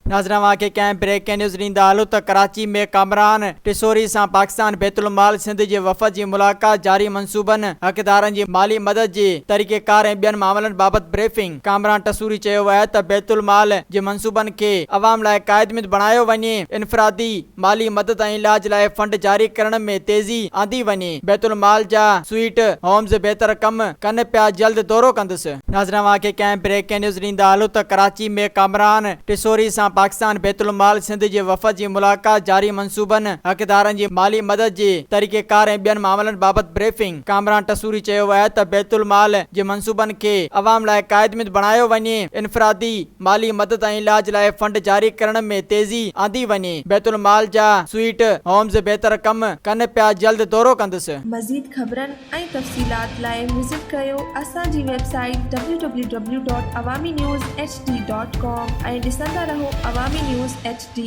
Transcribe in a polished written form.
नाज़रवा के कंहिं brake news ॾींदा हलो त कराची में कामरान टिसोरी सां पाकिस्तान बैतुल माल सिंध जे वफ़द जी मुलाक़ात जारी मंसूबनि हक़दारनि जी माली मदद जे तरीक़ेकार ऐं ॿियनि मामलनि बाबति ब्रीफिंग। कामरान टसूरी चयो आहे त बैतुल माल जे मंसूबनि खे अवाम लाइ क़ाइदमित बणायो वञे, इनफरादी माली मदद ऐं इलाज लाइ फंड जारी करण में तेज़ी आंदी वञे। बैतुल माल जा स्वीट होम्स बहितर कम कनि पिया, जल्द दौरो कंदुसि। नाज़रवा के कंहिं ब्रेक न्यूज़ ॾींदा हलो त कराची में कामरान टिसोरी सां पाकिस्तान बैतुल माल सिंध जे वफ़द जी मुलाक़ात जारी मंसूबनि हक़दारनि जी माली मदद जे तरीक़ेकार ऐं ॿियनि मामलनि बाबति ब्रीफिंग। कामरान टसूरी चयो आहे त बैतुल माल जे मंसूबनि खे अवाम लाइ क़ाइदमित बणायो वञे, इनफरादी माली मदद ऐं इलाज लाइ फंड जारी करण में तेज़ी आंदी वञे। बैतुल माल जा स्वीट होम्स बहितर कम कनि पिया, जल्द दौरो कंदुसि। मज़ीद ख़बरनि ऐं तफ़सीलात लाइ विज़िट कयो असांजी वेबसाइट www.awamiNewsHD.com ऐं ॾिसंदा रहो अवामी न्यूज़ HD।